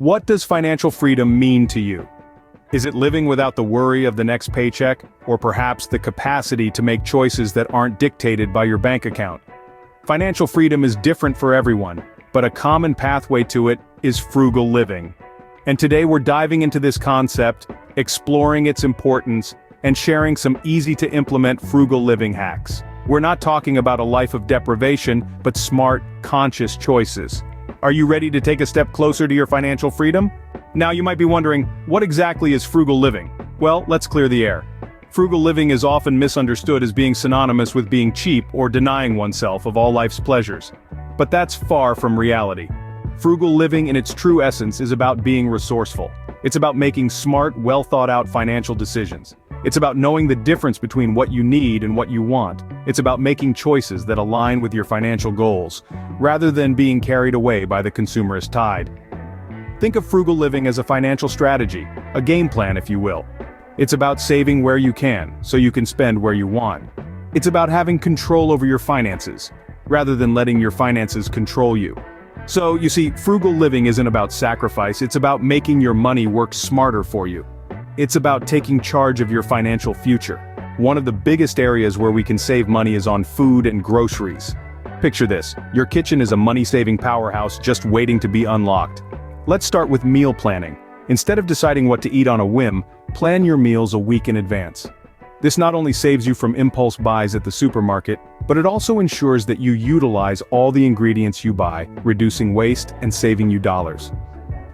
What does financial freedom mean to you? Is it living without the worry of the next paycheck, or perhaps the capacity to make choices that aren't dictated by your bank account? Financial freedom is different for everyone, but a common pathway to it is frugal living. And today we're diving into this concept, exploring its importance, and sharing some easy-to-implement frugal living hacks. We're not talking about a life of deprivation, but smart, conscious choices. Are you ready to take a step closer to your financial freedom? Now you might be wondering, what exactly is frugal living? Well, let's clear the air. Frugal living is often misunderstood as being synonymous with being cheap or denying oneself of all life's pleasures. But that's far from reality. Frugal living in its true essence is about being resourceful. It's about making smart, well-thought-out financial decisions. It's about knowing the difference between what you need and what you want. It's about making choices that align with your financial goals, rather than being carried away by the consumerist tide. Think of frugal living as a financial strategy, a game plan if you will. It's about saving where you can, so you can spend where you want. It's about having control over your finances, rather than letting your finances control you. So, you see, frugal living isn't about sacrifice, it's about making your money work smarter for you. It's about taking charge of your financial future. One of the biggest areas where we can save money is on food and groceries. Picture this, your kitchen is a money-saving powerhouse just waiting to be unlocked. Let's start with meal planning. Instead of deciding what to eat on a whim, plan your meals a week in advance. This not only saves you from impulse buys at the supermarket, but it also ensures that you utilize all the ingredients you buy, reducing waste and saving you dollars.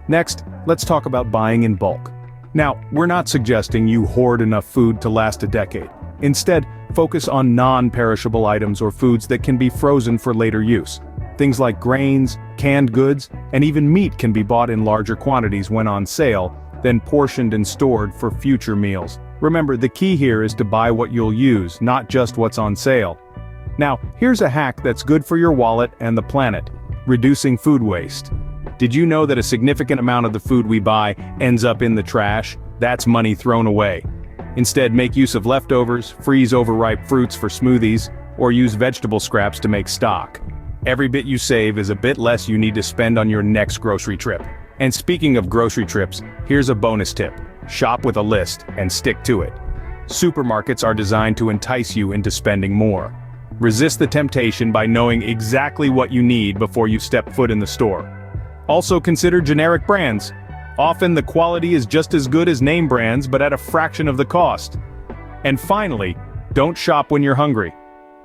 Next, let's talk about buying in bulk. Now, we're not suggesting you hoard enough food to last a decade. Instead, focus on non-perishable items or foods that can be frozen for later use. Things like grains, canned goods, and even meat can be bought in larger quantities when on sale, then portioned and stored for future meals. Remember, the key here is to buy what you'll use, not just what's on sale. Now, here's a hack that's good for your wallet and the planet: reducing food waste. Did you know that a significant amount of the food we buy ends up in the trash? That's money thrown away. Instead, make use of leftovers, freeze overripe fruits for smoothies, or use vegetable scraps to make stock. Every bit you save is a bit less you need to spend on your next grocery trip. And speaking of grocery trips, here's a bonus tip: shop with a list and stick to it. Supermarkets are designed to entice you into spending more. Resist the temptation by knowing exactly what you need before you step foot in the store. Also consider generic brands. Often the quality is just as good as name brands, but at a fraction of the cost. And finally, don't shop when you're hungry.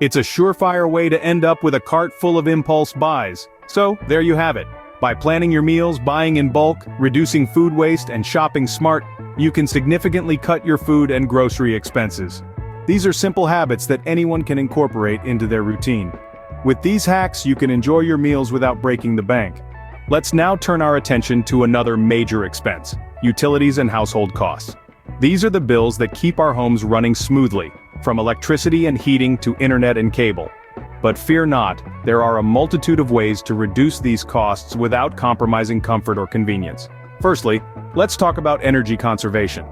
It's a surefire way to end up with a cart full of impulse buys. So, there you have it. By planning your meals, buying in bulk, reducing food waste, and shopping smart, you can significantly cut your food and grocery expenses. These are simple habits that anyone can incorporate into their routine. With these hacks, you can enjoy your meals without breaking the bank. Let's now turn our attention to another major expense: utilities and household costs. These are the bills that keep our homes running smoothly, from electricity and heating to internet and cable. But fear not, there are a multitude of ways to reduce these costs without compromising comfort or convenience. Firstly, let's talk about energy conservation.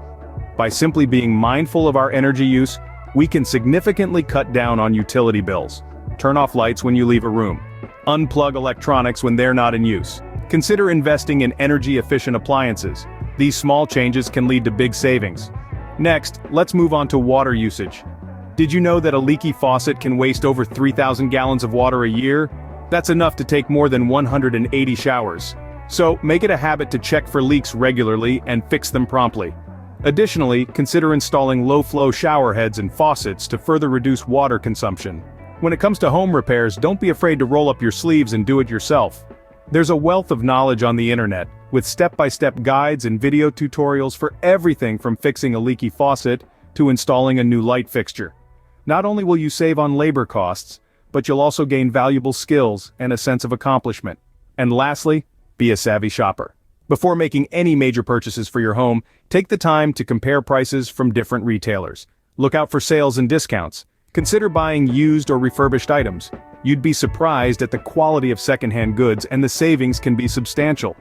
By simply being mindful of our energy use, we can significantly cut down on utility bills. Turn off lights when you leave a room. Unplug electronics when they're not in use. Consider investing in energy-efficient appliances. These small changes can lead to big savings. Next, let's move on to water usage. Did you know that a leaky faucet can waste over 3,000 gallons of water a year? That's enough to take more than 180 showers. So, make it a habit to check for leaks regularly and fix them promptly. Additionally, consider installing low-flow shower heads and faucets to further reduce water consumption. When it comes to home repairs, don't be afraid to roll up your sleeves and do it yourself. There's a wealth of knowledge on the internet, with step-by-step guides and video tutorials for everything from fixing a leaky faucet to installing a new light fixture. Not only will you save on labor costs, but you'll also gain valuable skills and a sense of accomplishment. And lastly, be a savvy shopper. Before making any major purchases for your home, take the time to compare prices from different retailers. Look out for sales and discounts. Consider buying used or refurbished items. You'd be surprised at the quality of secondhand goods, and the savings can be substantial.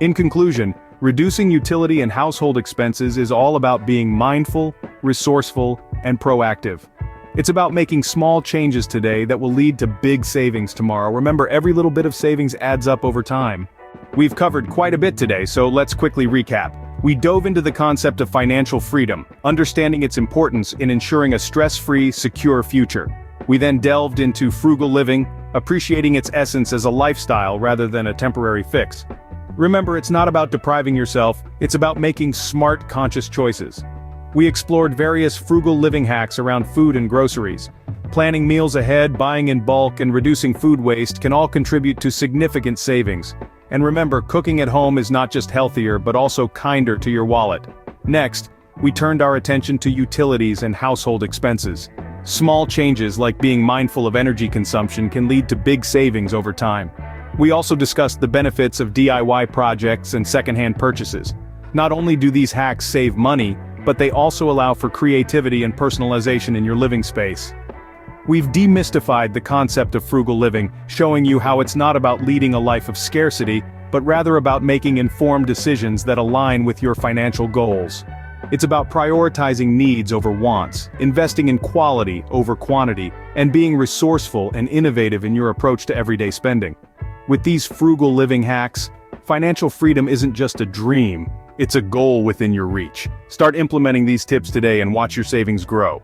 In conclusion, reducing utility and household expenses is all about being mindful, resourceful, and proactive. It's about making small changes today that will lead to big savings tomorrow. Remember, every little bit of savings adds up over time. We've covered quite a bit today, so let's quickly recap. We dove into the concept of financial freedom, understanding its importance in ensuring a stress-free, secure future. We then delved into frugal living, appreciating its essence as a lifestyle rather than a temporary fix. Remember, it's not about depriving yourself, it's about making smart, conscious choices. We explored various frugal living hacks around food and groceries. Planning meals ahead, buying in bulk, and reducing food waste can all contribute to significant savings. And remember, cooking at home is not just healthier but also kinder to your wallet. Next, we turned our attention to utilities and household expenses. Small changes like being mindful of energy consumption can lead to big savings over time. We also discussed the benefits of DIY projects and secondhand purchases. Not only do these hacks save money, but they also allow for creativity and personalization in your living space. We've demystified the concept of frugal living, showing you how it's not about leading a life of scarcity, but rather about making informed decisions that align with your financial goals. It's about prioritizing needs over wants, investing in quality over quantity, and being resourceful and innovative in your approach to everyday spending. With these frugal living hacks, financial freedom isn't just a dream, it's a goal within your reach. Start implementing these tips today and watch your savings grow.